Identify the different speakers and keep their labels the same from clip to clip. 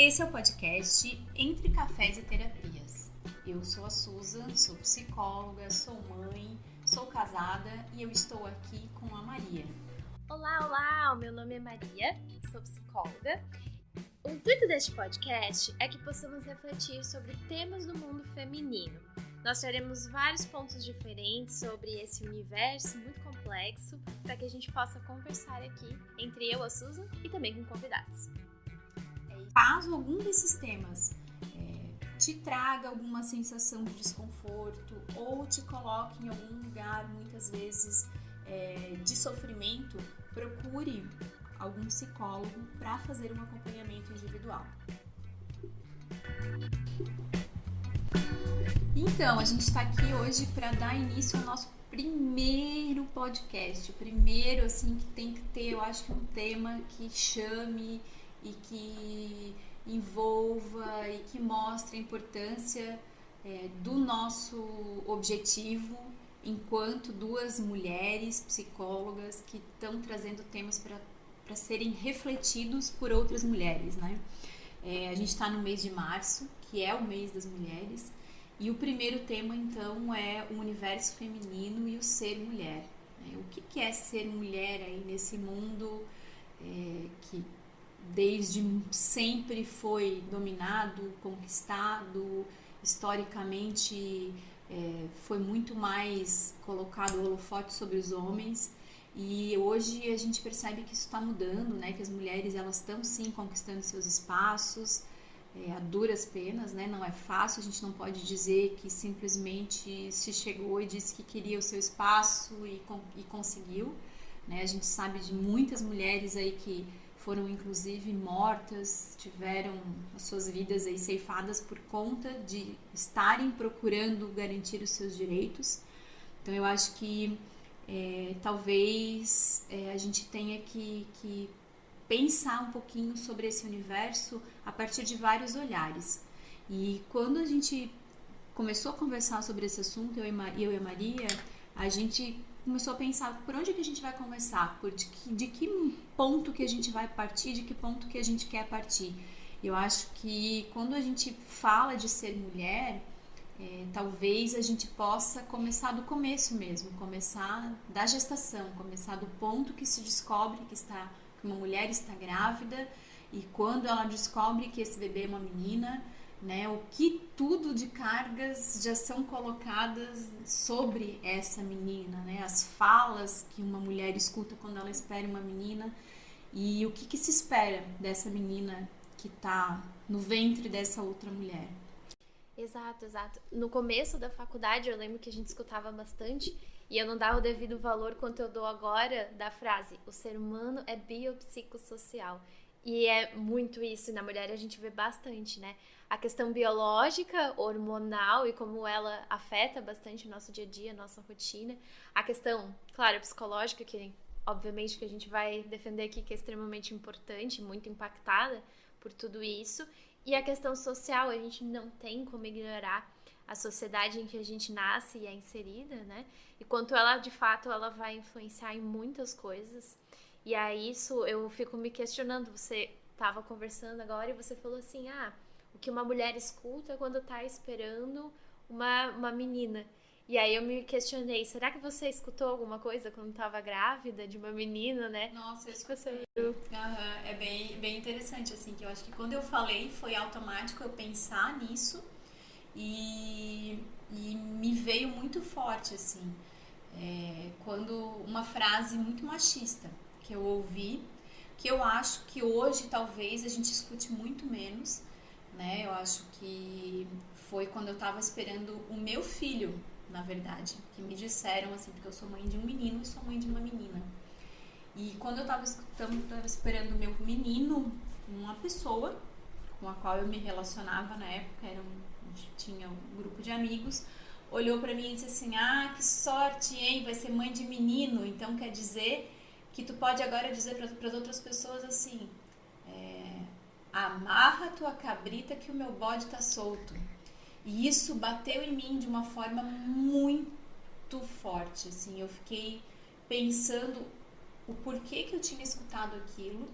Speaker 1: Esse é o podcast Entre Cafés e Terapias. Eu sou a Susan, sou psicóloga, sou mãe, sou casada e eu estou aqui com a Maria.
Speaker 2: Olá, meu nome é Maria, sou psicóloga. O intuito deste podcast é que possamos refletir sobre temas do mundo feminino. Nós teremos vários pontos diferentes sobre esse universo muito complexo para que a gente possa conversar aqui entre eu, a Susan, e também com convidados.
Speaker 1: Caso algum desses temas te traga alguma sensação de desconforto ou te coloque em algum lugar, muitas vezes, de sofrimento, procure algum psicólogo para fazer um acompanhamento individual. Então, a gente está aqui hoje para dar início ao nosso primeiro podcast. O primeiro, assim, que tem que ter, eu acho que um tema que chame e que envolva e que mostre a importância do nosso objetivo enquanto duas mulheres psicólogas que estão trazendo temas para serem refletidos por outras mulheres, né? A gente está no mês de março, que é o mês das mulheres, e o primeiro tema, então, é o universo feminino e o ser mulher. O que é ser mulher aí nesse mundo que desde sempre foi dominado, conquistado, historicamente foi muito mais colocado o holofote sobre os homens, e hoje a gente percebe que isso está mudando, né? Que as mulheres elas estão sim conquistando seus espaços, a duras penas, né? Não é fácil, a gente não pode dizer que simplesmente se chegou e disse que queria o seu espaço e conseguiu, né? A gente sabe de muitas mulheres aí que foram inclusive mortas, tiveram as suas vidas aí ceifadas por conta de estarem procurando garantir os seus direitos. Então eu acho que talvez a gente tenha que pensar um pouquinho sobre esse universo a partir de vários olhares. E quando a gente começou a conversar sobre esse assunto, eu e a Maria, a gente começou a pensar por onde que a gente vai começar, de que ponto que a gente vai partir, de que ponto que a gente quer partir. Eu acho que quando a gente fala de ser mulher, talvez a gente possa começar do começo mesmo, começar da gestação, começar do ponto que se descobre que uma mulher está grávida, e quando ela descobre que esse bebê é uma menina, né, o que tudo de cargas já são colocadas sobre essa menina, né, as falas que uma mulher escuta quando ela espera uma menina, e o que se espera dessa menina que está no ventre dessa outra mulher.
Speaker 2: Exato. No começo da faculdade eu lembro que a gente escutava bastante e eu não dava o devido valor quanto eu dou agora da frase: o ser humano é biopsicossocial. E é muito isso, na mulher a gente vê bastante, né? A questão biológica, hormonal e como ela afeta bastante o nosso dia a dia, a nossa rotina. A questão, claro, psicológica, que obviamente que a gente vai defender aqui, que é extremamente importante, muito impactada por tudo isso. E a questão social, a gente não tem como ignorar a sociedade em que a gente nasce e é inserida, né? E quanto ela, de fato, ela vai influenciar em muitas coisas. E a isso eu fico me questionando. Você estava conversando agora e você falou assim, o que uma mulher escuta quando está esperando uma menina. E aí eu me questionei, será que você escutou alguma coisa quando estava grávida de uma menina, né?
Speaker 1: Nossa, eu escutei. É bem interessante, assim, que eu acho que quando eu falei foi automático eu pensar nisso e me veio muito forte, assim, quando uma frase muito machista que eu ouvi, que eu acho que hoje talvez a gente escute muito menos, né? Eu acho que foi quando eu estava esperando o meu filho, na verdade, que me disseram assim, porque eu sou mãe de um menino e sou mãe de uma menina. E quando eu estava esperando o meu menino, uma pessoa com a qual eu me relacionava na época, tinha um grupo de amigos, olhou para mim e disse assim, que sorte, hein, vai ser mãe de menino, então quer dizer que tu pode agora dizer para as outras pessoas assim, amarra tua cabrita que o meu bode tá solto. E isso bateu em mim de uma forma muito forte, assim, eu fiquei pensando o porquê que eu tinha escutado aquilo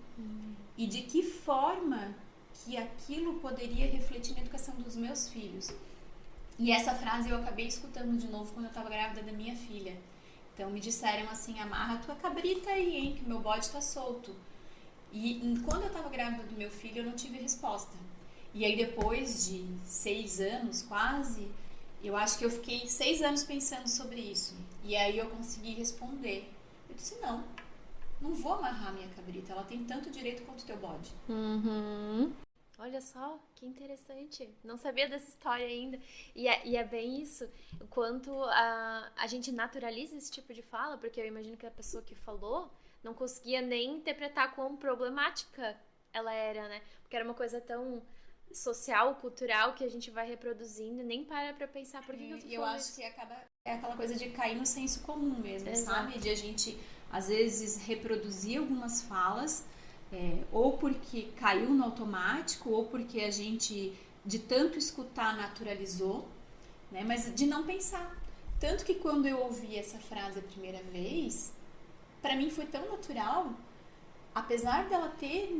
Speaker 1: e de que forma que aquilo poderia refletir na educação dos meus filhos. E essa frase eu acabei escutando de novo quando eu estava grávida da minha filha. Então me disseram assim, amarra tua cabrita aí, hein, que o meu bode tá solto. E quando eu estava grávida do meu filho, eu não tive resposta. E aí depois de 6 anos, quase, eu acho que eu fiquei 6 anos pensando sobre isso. E aí eu consegui responder. Eu disse, não vou amarrar minha cabrita, ela tem tanto direito quanto o teu bode.
Speaker 2: Olha só, que interessante. Não sabia dessa história ainda. E é bem isso. O quanto a gente naturaliza esse tipo de fala, porque eu imagino que a pessoa que falou não conseguia nem interpretar quão problemática ela era, né? Porque era uma coisa tão social, cultural, que a gente vai reproduzindo e nem para pra pensar por que eu tô falando
Speaker 1: eu acho
Speaker 2: isso.
Speaker 1: que é aquela coisa de cair no senso comum mesmo,
Speaker 2: Exato.
Speaker 1: sabe? De a gente, às vezes, reproduzir algumas falas, ou porque caiu no automático, ou porque a gente, de tanto escutar, naturalizou, né? Mas de não pensar. Tanto que quando eu ouvi essa frase a primeira vez, pra mim foi tão natural, apesar dela ter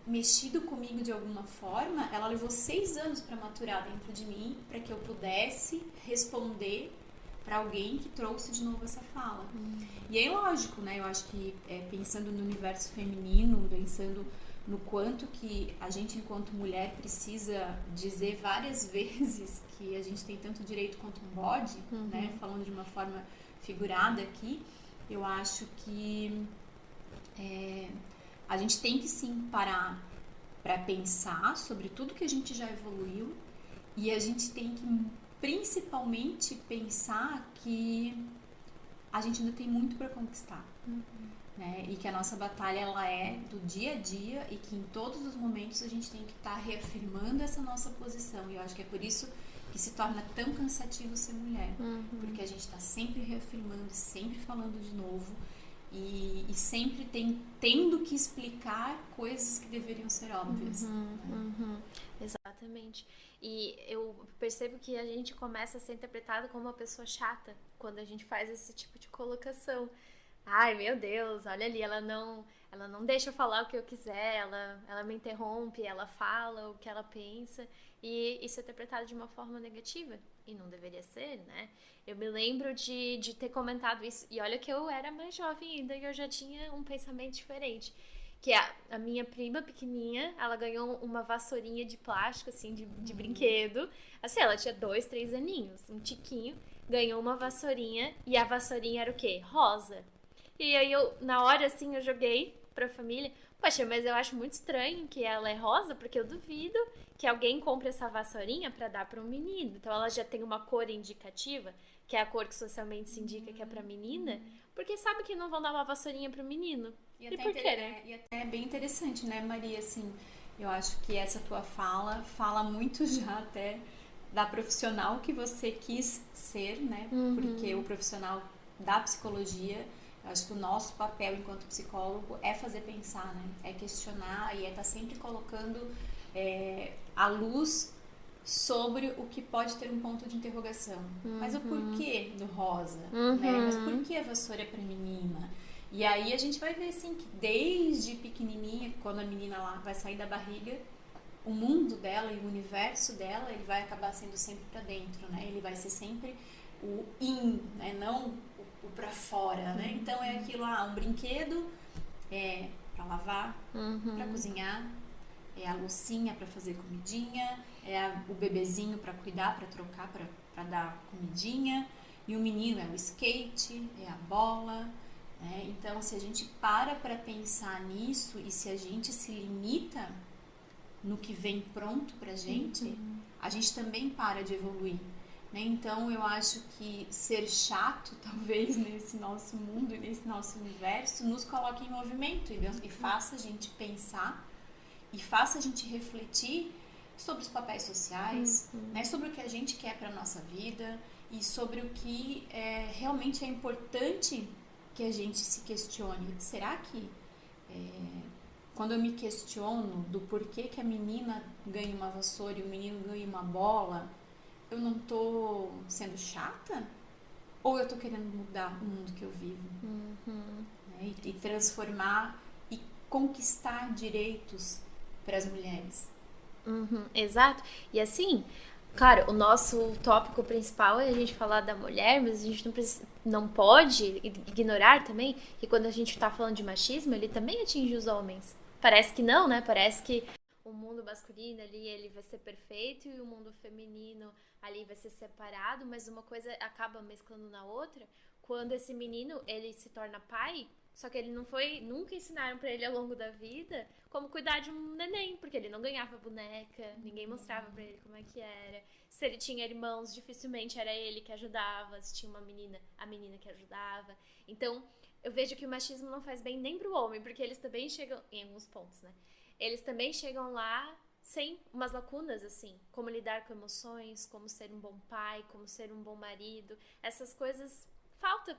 Speaker 1: mexido comigo de alguma forma, ela levou 6 anos para maturar dentro de mim, para que eu pudesse responder para alguém que trouxe de novo essa fala. E aí, lógico, né? Eu acho que pensando no universo feminino, pensando no quanto que a gente, enquanto mulher, precisa dizer várias vezes que a gente tem tanto direito quanto um bode, né? Falando de uma forma figurada aqui, eu acho que a gente tem que sim parar para pensar sobre tudo que a gente já evoluiu, e a gente tem que principalmente pensar que a gente ainda tem muito para conquistar, né? E que a nossa batalha ela é do dia a dia, e que em todos os momentos a gente tem que estar reafirmando essa nossa posição. E eu acho que é por isso que se torna tão cansativo ser mulher, porque a gente está sempre reafirmando, sempre falando de novo, e sempre tendo que explicar coisas que deveriam ser óbvias.
Speaker 2: Exatamente. E eu percebo que a gente começa a ser interpretado como uma pessoa chata quando a gente faz esse tipo de colocação. Ai, meu Deus, olha ali, ela não deixa eu falar o que eu quiser, ela me interrompe, ela fala o que ela pensa, e isso é interpretado de uma forma negativa, e não deveria ser, né? Eu me lembro de ter comentado isso, e olha que eu era mais jovem ainda e eu já tinha um pensamento diferente. Que a minha prima pequenininha, ela ganhou uma vassourinha de plástico, assim, de brinquedo. Assim, ela tinha 2, 3 aninhos, um tiquinho. Ganhou uma vassourinha, e a vassourinha era o quê? Rosa. E aí, na hora, assim, eu joguei pra família. Poxa, mas eu acho muito estranho que ela é rosa, porque eu duvido que alguém compre essa vassourinha pra dar pra um menino. Então, ela já tem uma cor indicativa, que é a cor que socialmente se indica que é pra menina, porque sabe que não vão dar uma vassourinha pro menino. E por quê, né?
Speaker 1: E até é bem interessante, né, Maria? Assim, eu acho que essa tua fala muito já até da profissional que você quis ser, né? Porque o profissional da psicologia, eu acho que o nosso papel enquanto psicólogo é fazer pensar, né? É questionar e é estar sempre colocando a luz sobre o que pode ter um ponto de interrogação. Mas o porquê do rosa? Né? Mas por que a vassoura é para menina? E aí a gente vai ver assim que desde pequenininha, quando a menina lá vai sair da barriga, o mundo dela e o universo dela, ele vai acabar sendo sempre para dentro, né? Ele vai ser sempre o in, né? Não o para fora, né? Então é aquilo, um brinquedo para lavar, para cozinhar, é a loucinha para fazer comidinha, o bebezinho para cuidar, para trocar, para dar comidinha, e o menino é o skate, é a bola. Então, se a gente para pensar nisso, e se a gente se limita no que vem pronto pra gente, a gente também para de evoluir, né? Então, eu acho que ser chato, talvez, nesse nosso mundo e nesse nosso universo, nos coloque em movimento e faça a gente pensar e faça a gente refletir sobre os papéis sociais, né? Sobre o que a gente quer pra nossa vida e sobre o que realmente é importante que a gente se questione. Será que quando eu me questiono do porquê que a menina ganha uma vassoura e o menino ganha uma bola, eu não tô sendo chata? Ou eu tô querendo mudar o mundo que eu vivo? Né? E transformar e conquistar direitos para as mulheres.
Speaker 2: Exato. E assim, claro, o nosso tópico principal é a gente falar da mulher, mas a gente não pode ignorar também que quando a gente tá falando de machismo, ele também atinge os homens. Parece que não, né? Parece que o mundo masculino ali, ele vai ser perfeito e o mundo feminino ali vai ser separado, mas uma coisa acaba mesclando na outra. Quando esse menino, ele se torna pai, só que ele não foi, nunca ensinaram pra ele ao longo da vida como cuidar de um neném, porque ele não ganhava boneca, ninguém mostrava pra ele como é que era. Se ele tinha irmãos, dificilmente era ele que ajudava, se tinha uma menina, a menina que ajudava. Então, eu vejo que o machismo não faz bem nem pro homem, porque eles também chegam, em alguns pontos, né? Eles também chegam lá sem umas lacunas, assim, como lidar com emoções, como ser um bom pai, como ser um bom marido. Essas coisas falta,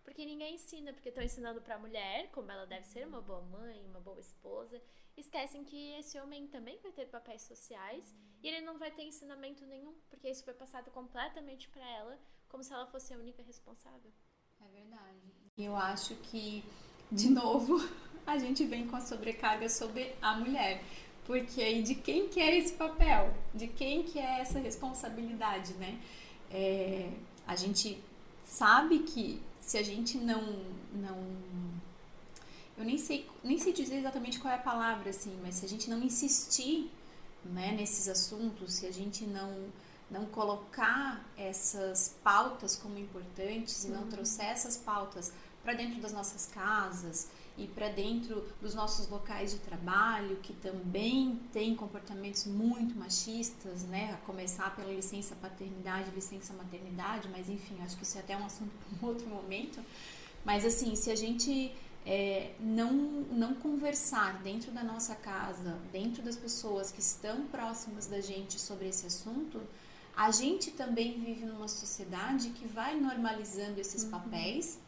Speaker 2: porque ninguém ensina, porque estão ensinando pra mulher como ela deve ser uma boa mãe, uma boa esposa. Esquecem que esse homem também vai ter papéis sociais e ele não vai ter ensinamento nenhum, porque isso foi passado completamente pra ela, como se ela fosse a única responsável.
Speaker 1: É verdade. Eu acho que, de novo, a gente vem com a sobrecarga sobre a mulher. Porque aí de quem que é esse papel? De quem que é essa responsabilidade, né? A gente sabe que se a gente não eu nem sei dizer exatamente qual é a palavra, assim, mas se a gente não insistir, né, nesses assuntos, se a gente não colocar essas pautas como importantes e não trouxer essas pautas para dentro das nossas casas e para dentro dos nossos locais de trabalho, que também tem comportamentos muito machistas, né, a começar pela licença paternidade, licença maternidade, mas enfim, acho que isso é até um assunto para um outro momento. Mas assim, se a gente não conversar dentro da nossa casa, dentro das pessoas que estão próximas da gente sobre esse assunto, a gente também vive numa sociedade que vai normalizando esses papéis,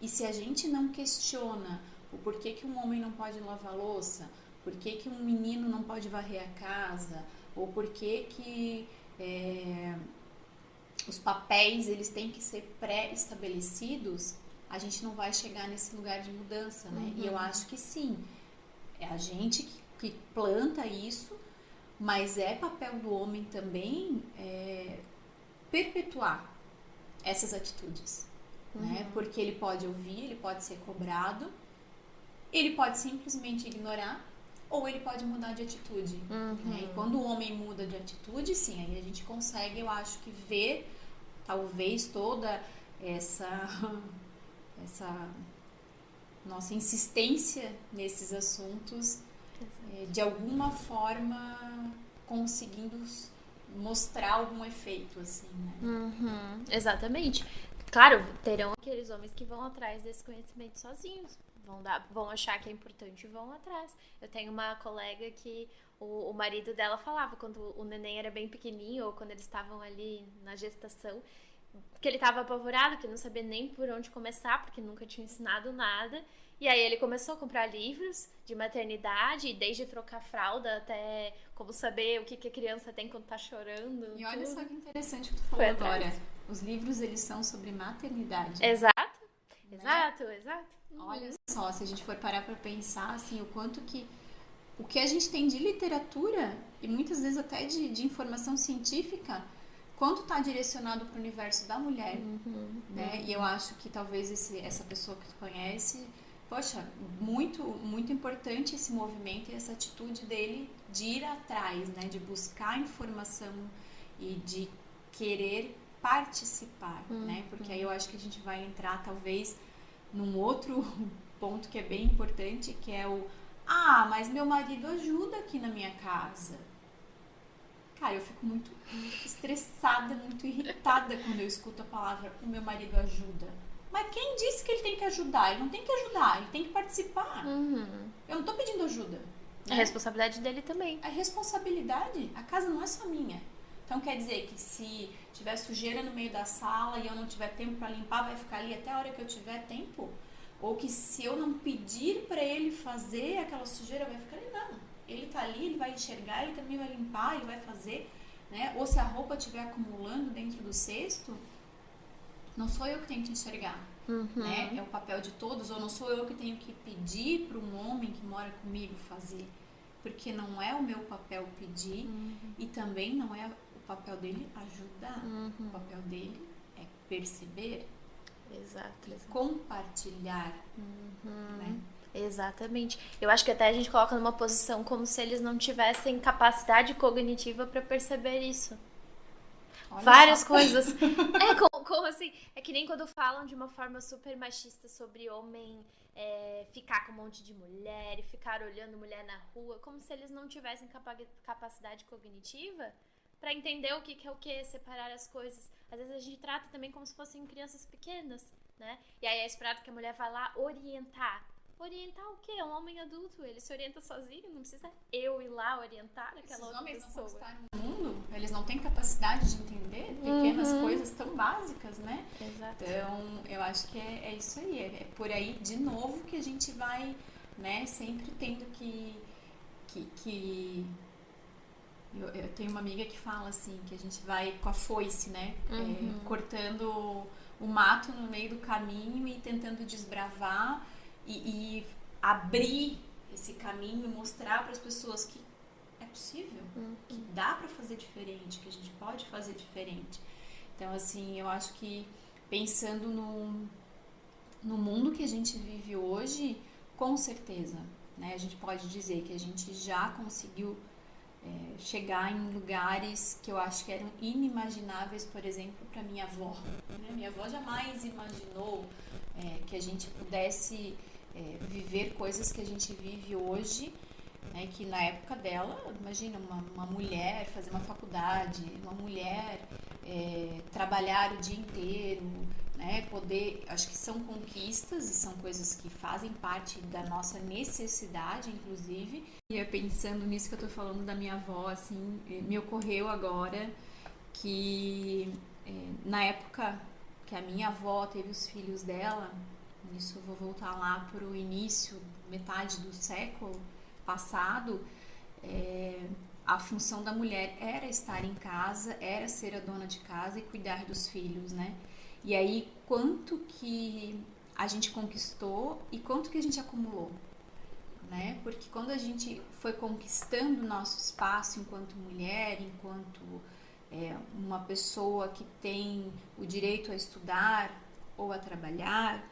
Speaker 1: e se a gente não questiona o porquê que um homem não pode lavar louça, porquê que um menino não pode varrer a casa, ou porquê que os papéis eles têm que ser pré-estabelecidos, a gente não vai chegar nesse lugar de mudança, né? E eu acho que sim, é a gente que planta isso, mas é papel do homem também perpetuar essas atitudes, né? Porque ele pode ouvir, ele pode ser cobrado, ele pode simplesmente ignorar, ou ele pode mudar de atitude, né? E quando o homem muda de atitude, sim, aí a gente consegue, eu acho que ver, talvez, toda essa nossa insistência nesses assuntos, de alguma forma conseguindo mostrar algum efeito, assim, né?
Speaker 2: Exatamente. Claro, terão aqueles homens que vão atrás desse conhecimento sozinhos. Vão achar que é importante e vão atrás. Eu tenho uma colega que o marido dela falava quando o neném era bem pequenininho ou quando eles estavam ali na gestação, que ele estava apavorado, que não sabia nem por onde começar, porque nunca tinha ensinado nada. E aí ele começou a comprar livros de maternidade, desde trocar fralda até como saber o que a criança tem quando tá chorando.
Speaker 1: E olha só que interessante que tu falou agora. Os livros, eles são sobre maternidade.
Speaker 2: Exato.
Speaker 1: Olha só, se a gente for parar pra pensar, assim, o quanto que o que a gente tem de literatura e muitas vezes até de informação científica, quanto está direcionado para o universo da mulher, né? E eu acho que talvez essa pessoa que tu conhece, poxa, muito, muito importante esse movimento e essa atitude dele de ir atrás, né? De buscar informação e de querer participar, né? Porque aí eu acho que a gente vai entrar talvez num outro ponto que é bem importante, que é mas meu marido ajuda aqui na minha casa. Cara, eu fico muito estressada, muito irritada quando eu escuto a palavra o meu marido ajuda. Mas quem disse que ele tem que ajudar? Ele não tem que ajudar, ele tem que participar. Eu não tô pedindo ajuda.
Speaker 2: É a responsabilidade dele também.
Speaker 1: A responsabilidade, a casa não é só minha. Então quer dizer que se tiver sujeira no meio da sala e eu não tiver tempo para limpar, vai ficar ali até a hora que eu tiver tempo? Ou que se eu não pedir para ele fazer aquela sujeira, vai ficar ali? Não. Ele tá ali, ele vai enxergar, ele também vai limpar, ele vai fazer, né? Ou se a roupa estiver acumulando dentro do cesto, não sou eu que tenho que enxergar, né? É o papel de todos, ou não sou eu que tenho que pedir para um homem que mora comigo fazer. porque não é o meu papel pedir e também não é o papel dele ajudar. O papel dele é perceber,
Speaker 2: Exato.
Speaker 1: compartilhar, né?
Speaker 2: Exatamente. Eu acho que até a gente coloca numa posição como se eles não tivessem capacidade cognitiva para perceber isso.
Speaker 1: Olha
Speaker 2: Várias
Speaker 1: só.
Speaker 2: coisas. Como assim? É que nem quando falam de uma forma super machista sobre homem ficar com um monte de mulher e ficar olhando mulher na rua, como se eles não tivessem capacidade cognitiva para entender o que é o que, separar as coisas. Às vezes a gente trata também como se fossem crianças pequenas, né? E aí é esperado que a mulher vá lá orientar. Orientar o quê? É um homem adulto, ele se orienta sozinho, não precisa eu ir lá orientar aquela outra pessoa.
Speaker 1: Esses homens não conquistaram o mundo, eles não têm capacidade de entender pequenas coisas tão básicas, né?
Speaker 2: Exato.
Speaker 1: Então, eu acho que é isso aí, é por aí, de novo, que a gente vai, né, sempre tendo que eu tenho uma amiga que fala assim, que a gente vai com a foice, né, cortando o mato no meio do caminho e tentando desbravar e abrir esse caminho e mostrar para as pessoas que é possível, que dá para fazer diferente, que a gente pode fazer diferente. Então, assim, eu acho que pensando no mundo que a gente vive hoje, com certeza, né, a gente pode dizer que a gente já conseguiu chegar em lugares que eu acho que eram inimagináveis, por exemplo, para minha avó. Né? Minha avó jamais imaginou que a gente pudesse viver coisas que a gente vive hoje, né? Que na época dela, imagina, uma mulher fazer uma faculdade, uma mulher trabalhar o dia inteiro, né? Poder, acho que são conquistas e são coisas que fazem parte da nossa necessidade, inclusive. E eu pensando nisso que eu tô falando da minha avó, assim, me ocorreu agora que na época que a minha avó teve os filhos dela, isso eu vou voltar lá pro início, metade do século passado, a função da mulher era estar em casa, era ser a dona de casa e cuidar dos filhos, né? E aí, quanto que a gente conquistou e quanto que a gente acumulou, né? Porque quando a gente foi conquistando o nosso espaço enquanto mulher, enquanto uma pessoa que tem o direito a estudar ou a trabalhar,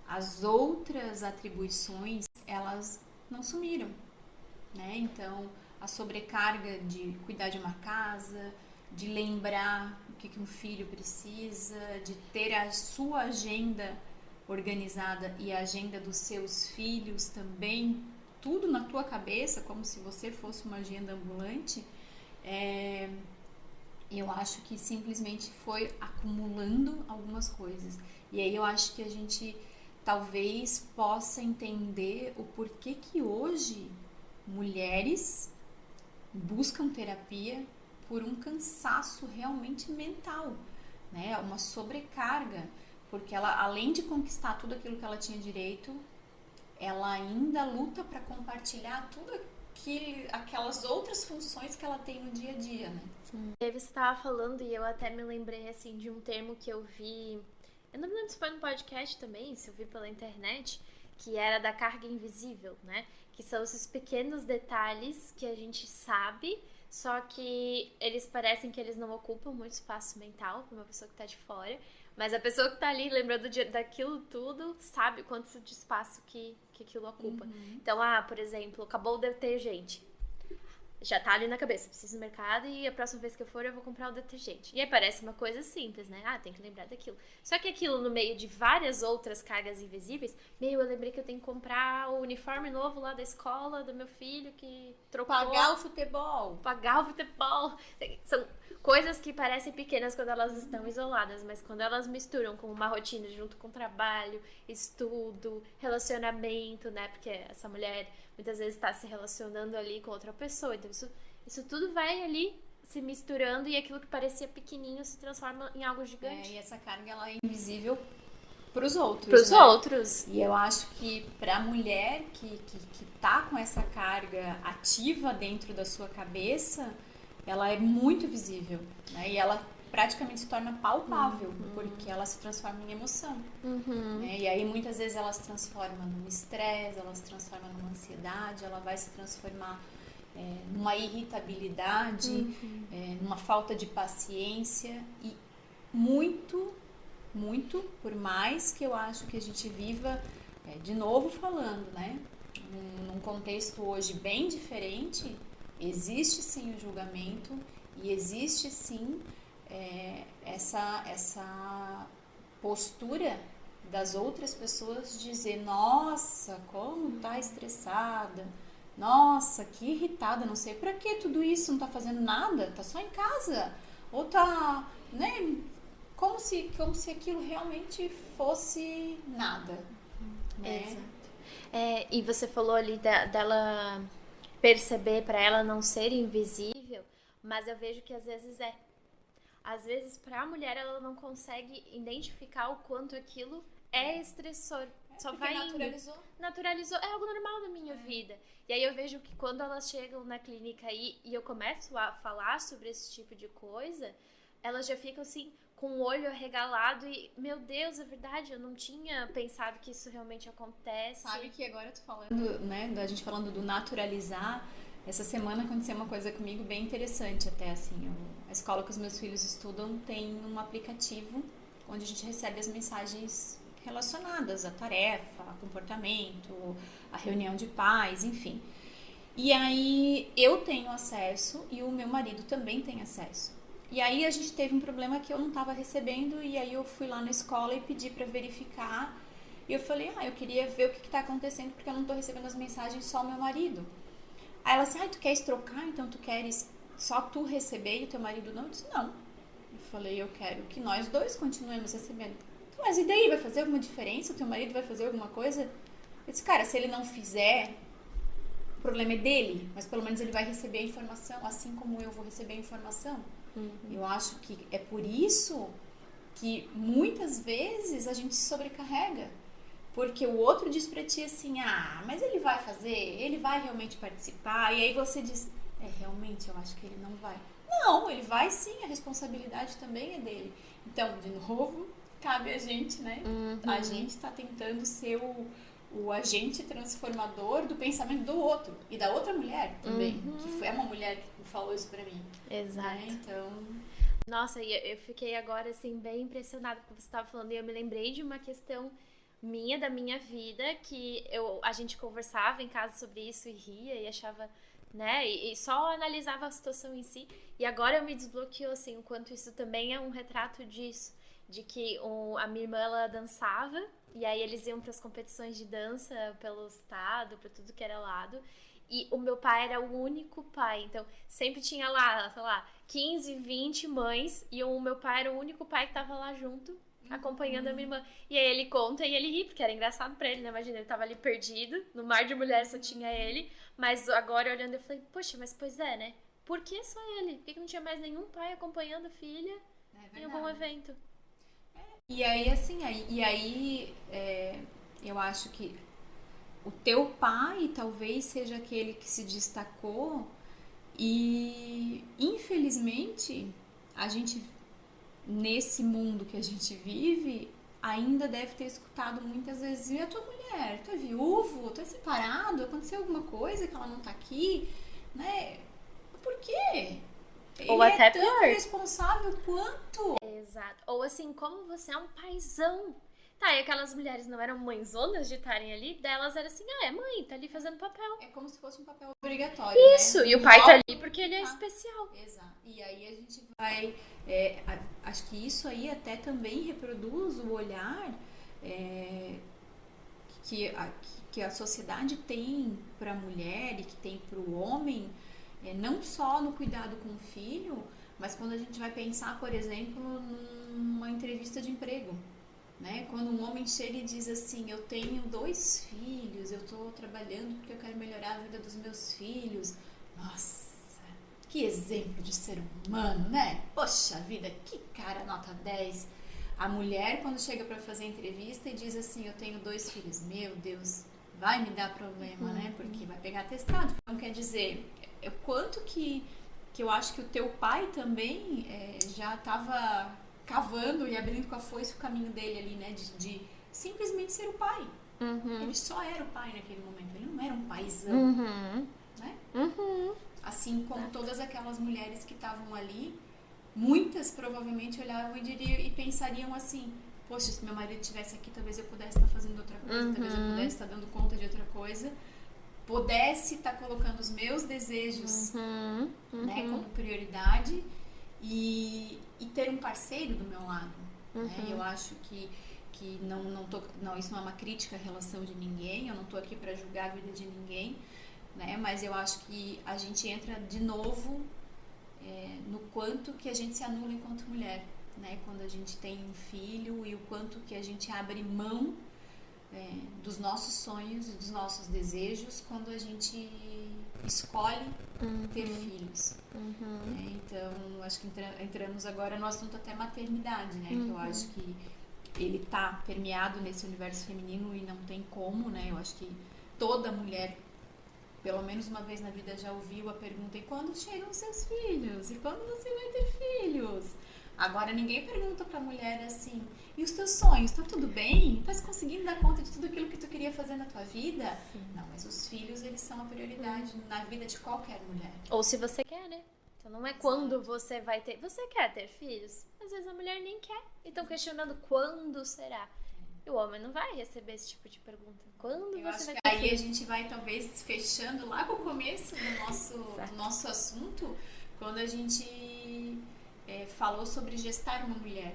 Speaker 1: as outras atribuições, elas não sumiram, né? Então, a sobrecarga de cuidar de uma casa, de lembrar o que um filho precisa, de ter a sua agenda organizada e a agenda dos seus filhos também, tudo na tua cabeça, como se você fosse uma agenda ambulante, eu acho que simplesmente foi acumulando algumas coisas. E aí eu acho que a gente talvez possa entender o porquê que hoje mulheres buscam terapia por um cansaço realmente mental, né? Uma sobrecarga, porque ela, além de conquistar tudo aquilo que ela tinha direito, ela ainda luta para compartilhar tudo aquelas outras funções que ela tem no dia a dia, né?
Speaker 2: E aí você estava falando e eu até me lembrei assim de um termo que eu vi, eu não me lembro se foi no podcast também, se eu vi pela internet, que era da carga invisível, né? Que são esses pequenos detalhes que a gente sabe, só que eles parecem que eles não ocupam muito espaço mental para uma pessoa que tá de fora, mas a pessoa que tá ali lembrando daquilo tudo sabe o quanto de espaço que aquilo ocupa. Então, por exemplo, acabou o detergente. Já tá ali na cabeça, preciso ir no mercado e a próxima vez que eu for eu vou comprar o detergente. E aí parece uma coisa simples, né? Tem que lembrar daquilo. Só que aquilo no meio de várias outras cargas invisíveis, eu lembrei que eu tenho que comprar o uniforme novo lá da escola do meu filho que trocou.
Speaker 1: Pagar o futebol.
Speaker 2: São coisas que parecem pequenas quando elas estão isoladas, mas quando elas misturam com uma rotina junto com trabalho, estudo, relacionamento, né? Porque essa mulher muitas vezes está se relacionando ali com outra pessoa. Então isso tudo vai ali se misturando e aquilo que parecia pequenininho se transforma em algo gigante.
Speaker 1: E essa carga ela é invisível para os outros.
Speaker 2: Para os outros.
Speaker 1: E eu acho que para a mulher que tá com essa carga ativa dentro da sua cabeça, ela é muito visível, né? E ela praticamente se torna palpável, porque ela se transforma em emoção. Né? E aí muitas vezes ela se transforma num estresse, ela se transforma numa ansiedade, ela vai se transformar numa irritabilidade, numa falta de paciência e muito, muito, por mais que eu acho que a gente viva, de novo falando, né, num contexto hoje bem diferente, existe sim o julgamento e existe sim essa postura das outras pessoas dizer, nossa, como tá estressada, nossa, que irritada, não sei pra que tudo isso, não tá fazendo nada, tá só em casa, ou tá, né, como se aquilo realmente fosse nada, né?
Speaker 2: Exato. E você falou ali dela perceber para ela não ser invisível, mas eu vejo que às vezes às vezes para a mulher ela não consegue identificar o quanto aquilo é estressor. Só vai
Speaker 1: naturalizou.
Speaker 2: Naturalizou, é algo normal na minha vida. E aí eu vejo que quando elas chegam na clínica aí e eu começo a falar sobre esse tipo de coisa, elas já ficam assim com o olho arregalado e, meu Deus, é verdade, eu não tinha pensado que isso realmente acontece.
Speaker 1: Sabe que agora eu tô falando, né, da gente falando do naturalizar, essa semana aconteceu uma coisa comigo bem interessante até, assim, a escola que os meus filhos estudam tem um aplicativo onde a gente recebe as mensagens relacionadas à tarefa, a comportamento, a reunião de pais, enfim. E aí eu tenho acesso e o meu marido também tem acesso. E aí a gente teve um problema que eu não estava recebendo e aí eu fui lá na escola e pedi para verificar. E eu falei, eu queria ver o que está acontecendo porque eu não estou recebendo as mensagens, só o meu marido. Aí ela disse, tu queres trocar? Então tu queres só tu receber e teu marido não? Eu disse, não. Eu falei, eu quero que nós dois continuemos recebendo. Mas e daí? Vai fazer alguma diferença? O teu marido vai fazer alguma coisa? Eu disse, cara, se ele não fizer, o problema é dele. Mas pelo menos ele vai receber a informação, assim como eu vou receber a informação. Eu acho que é por isso que muitas vezes a gente se sobrecarrega. Porque o outro diz pra ti assim, mas ele vai fazer, ele vai realmente participar. E aí você diz, realmente, eu acho que ele não vai. Não, ele vai sim, a responsabilidade também é dele. Então, de novo, cabe a gente, né? A gente tá tentando ser o agente transformador do pensamento do outro. E da outra mulher também, que foi uma mulher que falou isso pra mim.
Speaker 2: Exato.
Speaker 1: Né? Então...
Speaker 2: Nossa, e eu fiquei agora, assim, bem impressionada com o que você estava falando. E eu me lembrei de uma questão da minha vida, que a gente conversava em casa sobre isso e ria e achava, né, e só analisava a situação em si, e agora eu me desbloqueou, assim, o quanto isso também é um retrato disso, de que a minha irmã, ela dançava, e aí eles iam para as competições de dança pelo estado, para tudo que era lado, e o meu pai era o único pai, então sempre tinha lá, sei lá, 15, 20 mães, e o meu pai era o único pai que tava lá junto, acompanhando a minha irmã. E aí ele conta e ele ri, porque era engraçado pra ele, né? Imagina, ele tava ali perdido, no mar de mulheres só tinha ele, mas agora olhando eu falei, poxa, mas pois é, né? Por que só ele? Por que não tinha mais nenhum pai acompanhando a filha em algum evento?
Speaker 1: E aí, assim, eu acho que o teu pai talvez seja aquele que se destacou e, infelizmente, a gente... nesse mundo que a gente vive, ainda deve ter escutado muitas vezes, e a tua mulher? Tu é viúvo? Tu é separado? Aconteceu alguma coisa que ela não tá aqui? Né? Por quê?
Speaker 2: Ou
Speaker 1: Ele
Speaker 2: até
Speaker 1: é tão
Speaker 2: pior.
Speaker 1: responsável quanto?
Speaker 2: Exato. Ou assim, como você é um paizão. Tá, e aquelas mulheres não eram mãezonas de estarem ali? Delas era assim, é mãe, tá ali fazendo papel.
Speaker 1: É como se fosse um papel obrigatório,
Speaker 2: Isso,
Speaker 1: né?
Speaker 2: e o pai tá ali porque ele é especial.
Speaker 1: Exato. E aí a gente vai... acho que isso aí até também reproduz o olhar que a sociedade tem para a mulher e que tem para o homem, não só no cuidado com o filho, mas quando a gente vai pensar, por exemplo, numa entrevista de emprego. Né? Quando um homem chega e diz assim, eu tenho 2 filhos, eu estou trabalhando porque eu quero melhorar a vida dos meus filhos. Nossa, que exemplo de ser humano, né? Poxa vida, que cara nota 10. A mulher, quando chega para fazer entrevista e diz assim, eu tenho 2 filhos, meu Deus, vai me dar problema, né? Porque vai pegar atestado. Então, quer dizer, o quanto que eu acho que o teu pai também já estava cavando e abrindo com a foice o caminho dele ali, né? De simplesmente ser o pai. Ele só era o pai naquele momento, ele não era um paizão. né?
Speaker 2: Uhum.
Speaker 1: Assim como todas aquelas mulheres que estavam ali, muitas provavelmente olhavam e pensariam assim: poxa, se meu marido estivesse aqui, talvez eu pudesse estar fazendo outra coisa, talvez eu pudesse estar dando conta de outra coisa, pudesse estar colocando os meus desejos né, como prioridade e ter um parceiro do meu lado. Né? Eu acho que não, isso não é uma crítica à relação de ninguém, eu não estou aqui para julgar a vida de ninguém, né? Mas eu acho que a gente entra de novo no quanto que a gente se anula enquanto mulher, né? Quando a gente tem um filho e o quanto que a gente abre mão dos nossos sonhos e dos nossos desejos quando a gente escolhe ter filhos. Então, acho que entramos agora no assunto até maternidade, né? Que eu acho que ele tá permeado nesse universo feminino e não tem como, né? Eu acho que toda mulher, pelo menos uma vez na vida, já ouviu a pergunta: e quando chegam os seus filhos? E quando você vai ter filhos? Agora ninguém pergunta pra mulher assim: e os teus sonhos? Tá tudo bem? Tá conseguindo dar conta de tudo aquilo que tu queria fazer na tua vida? Sim. Não, mas os filhos, eles são a prioridade na vida de qualquer mulher.
Speaker 2: Ou se você quer, né? Então não é quando você vai ter... Você quer ter filhos? Às vezes a mulher nem quer. E estão questionando quando será. E o homem não vai receber esse tipo de pergunta. Quando você vai ter
Speaker 1: aí
Speaker 2: filhos?
Speaker 1: A gente vai talvez fechando lá com o começo do nosso assunto, quando a gente falou sobre gestar uma mulher,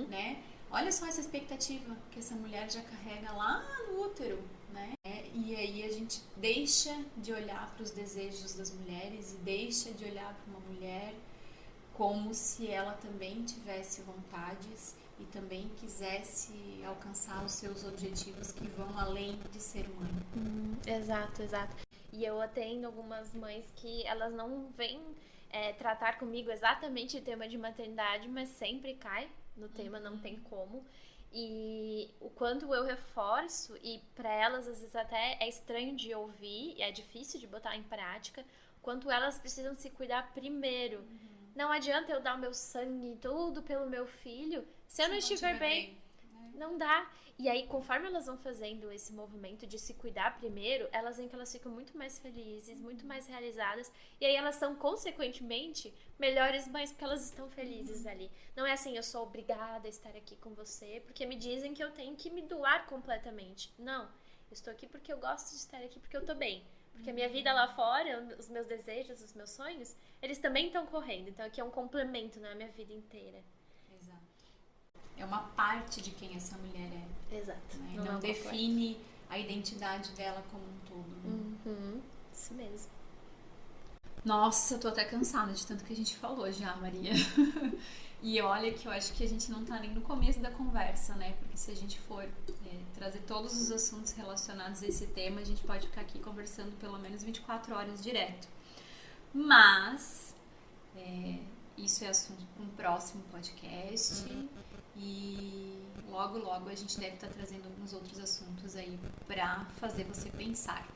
Speaker 1: né? Olha só essa expectativa que essa mulher já carrega lá no útero, né? E aí a gente deixa de olhar para os desejos das mulheres e deixa de olhar para uma mulher como se ela também tivesse vontades e também quisesse alcançar os seus objetivos que vão além de ser mãe.
Speaker 2: Exato. E eu atendo algumas mães que elas não vêm tratar comigo exatamente o tema de maternidade, mas sempre cai no tema, não tem como. E o quanto eu reforço, e para elas às vezes até é estranho de ouvir, e é difícil de botar em prática, quanto elas precisam se cuidar primeiro. Não adianta eu dar o meu sangue e tudo pelo meu filho se eu não estiver bem. Não dá. E aí, conforme elas vão fazendo esse movimento de se cuidar primeiro, elas veem que elas ficam muito mais felizes, muito mais realizadas. E aí elas são, consequentemente, melhores mães porque elas estão felizes ali. Não é assim: eu sou obrigada a estar aqui com você porque me dizem que eu tenho que me doar completamente. Não. Eu estou aqui porque eu gosto de estar aqui, porque eu tô bem. Porque a minha vida lá fora, os meus desejos, os meus sonhos, eles também estão correndo. Então aqui é um complemento, não é a minha vida inteira.
Speaker 1: Exato. É uma parte de quem essa mulher é.
Speaker 2: Exato.
Speaker 1: Né? Não define a identidade dela como um todo.
Speaker 2: Isso mesmo.
Speaker 1: Nossa, tô até cansada de tanto que a gente falou já, Maria. E olha que eu acho que a gente não tá nem no começo da conversa, né? Porque se a gente for trazer todos os assuntos relacionados a esse tema, a gente pode ficar aqui conversando pelo menos 24 horas direto. Mas isso é assunto para um próximo podcast. E logo, logo a gente deve estar trazendo alguns outros assuntos aí pra fazer você pensar.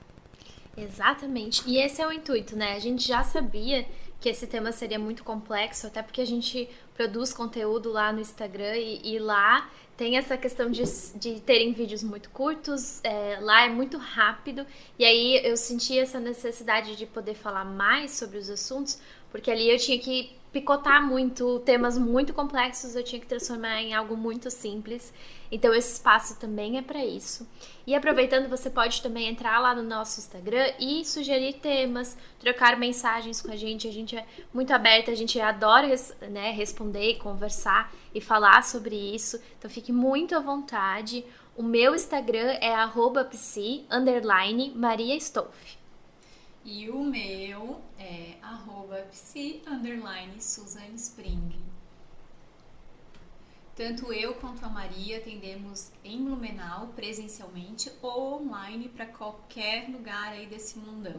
Speaker 2: Exatamente. E esse é o intuito, né? A gente já sabia que esse tema seria muito complexo, até porque a gente produz conteúdo lá no Instagram e lá tem essa questão de terem vídeos muito curtos, lá é muito rápido, e aí eu senti essa necessidade de poder falar mais sobre os assuntos, porque ali eu tinha que picotar muito, temas muito complexos, eu tinha que transformar em algo muito simples. Então esse espaço também é para isso. E aproveitando, você pode também entrar lá no nosso Instagram e sugerir temas, trocar mensagens com a gente é muito aberta, a gente adora responder, conversar e falar sobre isso. Então fique muito à vontade. O meu Instagram é @psi_mariastolf.
Speaker 1: E o meu é @psi_SusanSpring. Tanto eu quanto a Maria atendemos em Blumenau presencialmente ou online para qualquer lugar aí desse mundão.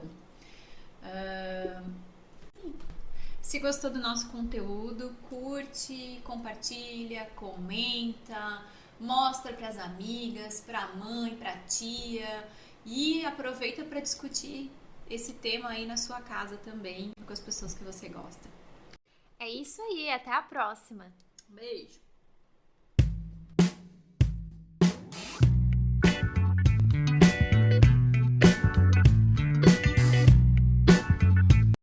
Speaker 1: Se gostou do nosso conteúdo, curte, compartilha, comenta, mostra para as amigas, para a mãe, para a tia e aproveita para discutir esse tema aí na sua casa também, com as pessoas que você gosta.
Speaker 2: É isso aí, até a próxima.
Speaker 1: Beijo!